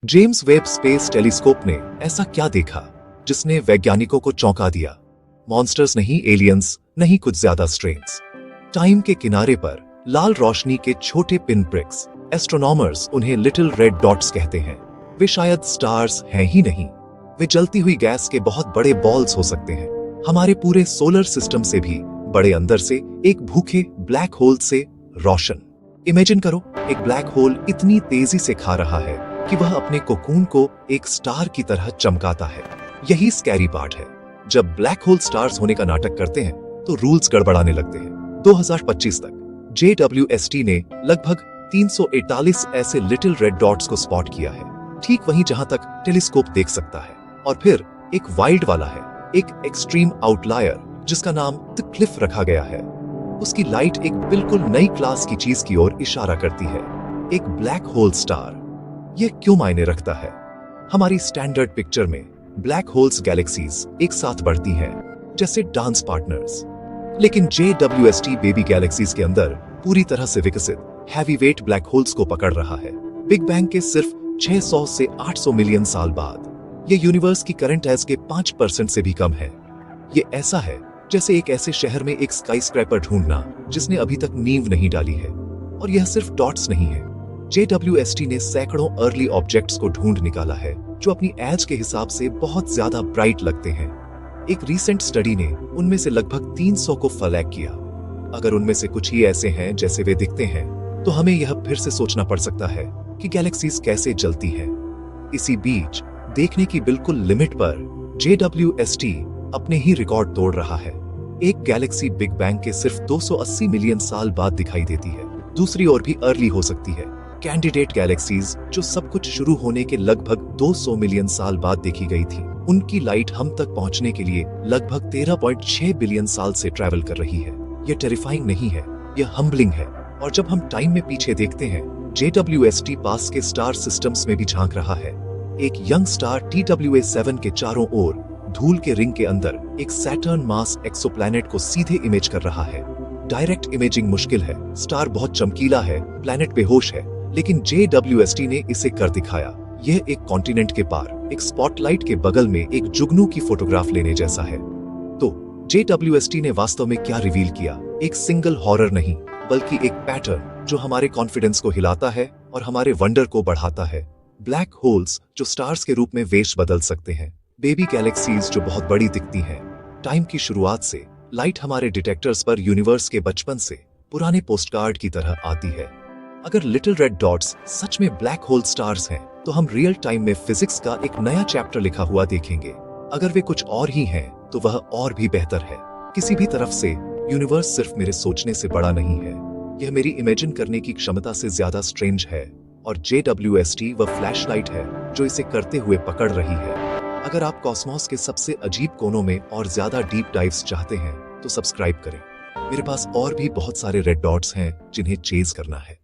James Webb space telescope ने ऐसा क्या देखा जिसने वैज्ञानिकों को चौंका दिया? मॉन्स्टर्स नहीं, एलियंस नहीं, कुछ ज्यादा स्ट्रेंज। टाइम के किनारे पर लाल रोशनी के छोटे पिन प्रिक्स, एस्ट्रोनॉमर्स उन्हें लिटिल रेड डॉट्स कहते हैं। वे शायद स्टार्स हैं ही नहीं, वे जलती हुई गैस के बहुत बड़े बॉल्स हो सकते हैं, हमारे पूरे सोलर सिस्टम से भी बड़े, अंदर से एक भूखे ब्लैक होल से रोशन। इमेजिन करो, एक ब्लैक होल इतनी तेजी से खा रहा है कि वह अपने कोकून को एक स्टार की तरह चमकाता है। यही स्कैरी पार्ट है। जब ब्लैक होल स्टार्स होने का नाटक करते हैं तो रूल्स गड़बड़ाने लगते हैं। 2025 तक JWST ने लगभग 341 ऐसे लिटिल रेड डॉट्स को स्पॉट किया है, ठीक वहीं जहां तक टेलीस्कोप देख सकता है। और फिर एक वाइल्ड वाला है, एक एक्सट्रीम आउटलायर जिसका नाम द क्लिफ रखा गया है। उसकी लाइट एक बिल्कुल नई क्लास की चीज की ओर इशारा करती है, एक ब्लैक होल स्टार। यह क्यों मायने रखता है? हमारी स्टैंडर्ड पिक्चर में ब्लैक होल्स गैलेक्सीज एक साथ बढ़ती हैं जैसे डांस पार्टनर्स, लेकिन JWST बेबी गैलेक्सीज के अंदर पूरी तरह से विकसित हैवीवेट ब्लैक होल्स को पकड़ रहा है। बिग बैंग के सिर्फ 600 से 800 मिलियन साल बाद ये यूनिवर्स की करंट एज के 5% से भी कम है। ये ऐसा है जैसे एक ऐसे शहर में एक स्काईस्क्रैपर ढूंढना जिसने अभी तक नींव नहीं डाली है। और यह सिर्फ डॉट्स नहीं है, JWST ने सैकड़ों अर्ली ऑब्जेक्ट्स को ढूंढ निकाला है जो अपनी एज के हिसाब से बहुत ज्यादा ब्राइट लगते हैं। एक रीसेंट स्टडी ने उनमें से लगभग 300 को फ्लैग किया। अगर उनमें से कुछ ही ऐसे हैं जैसे वे दिखते हैं, तो हमें यह फिर से सोचना पड़ सकता है कि गैलेक्सीज कैसे जलती हैं। इसी बीच देखने की बिल्कुल लिमिट पर JWST अपने ही रिकॉर्ड तोड़ रहा है। एक गैलेक्सी बिग बैंग के सिर्फ 280 मिलियन साल बाद दिखाई देती है, दूसरी ओर भी अर्ली हो सकती है। कैंडिडेट गैलेक्सीज जो सब कुछ शुरू होने के लगभग 200 मिलियन साल बाद देखी गई थी, उनकी लाइट हम तक पहुंचने के लिए लगभग 13.6 बिलियन साल से ट्रैवल कर रही है। यह टेरिफाइंग नहीं है, यह हम्बलिंग है। और जब हम टाइम में पीछे देखते हैं, JWST पास के स्टार सिस्टम्स में भी झांक रहा है। एक यंग स्टार TWA7 के चारों ओर धूल के रिंग के अंदर एक सैटर्न मास एक्सोप्लैनेट को सीधे इमेज कर रहा है। डायरेक्ट इमेजिंग मुश्किल है, स्टार बहुत चमकीला है, प्लैनेट बेहोश है, लेकिन JWST ने इसे कर दिखाया। यह एक कॉन्टिनेंट के पार, एक स्पॉटलाइट के बगल में एक जुगनू की फोटोग्राफ लेने जैसा है। तो JWST ने वास्तव में क्या रिवील किया? एक सिंगल हॉरर नहीं, बल्कि एक पैटर्न जो हमारे कॉन्फिडेंस को हिलाता है और हमारे वंडर को बढ़ाता है। ब्लैक होल्स जो स्टार्स के रूप में वेश बदल सकते हैं, बेबी गैलेक्सीज जो बहुत बड़ी दिखती हैं। टाइम की शुरुआत से लाइट हमारे डिटेक्टर्स पर यूनिवर्स के बचपन से पुराने पोस्टकार्ड की तरह आती है। अगर लिटिल रेड डॉट्स सच में ब्लैक होल स्टार्स हैं, तो हम रियल टाइम में फिजिक्स का एक नया चैप्टर लिखा हुआ देखेंगे। अगर वे कुछ और ही हैं, तो वह और भी बेहतर है। किसी भी तरफ से यूनिवर्स सिर्फ मेरे सोचने से बड़ा नहीं है, यह मेरी इमेजिन करने की क्षमता से ज्यादा स्ट्रेंज है। और JWST वह फ्लैशलाइट है जो इसे करते हुए पकड़ रही है। अगर आप कॉस्मोस के सबसे अजीब कोनों में और ज्यादा डीप डाइव्स चाहते हैं, तो सब्सक्राइब करें। मेरे पास और भी बहुत सारे रेड डॉट्स हैं जिन्हें चेज करना है।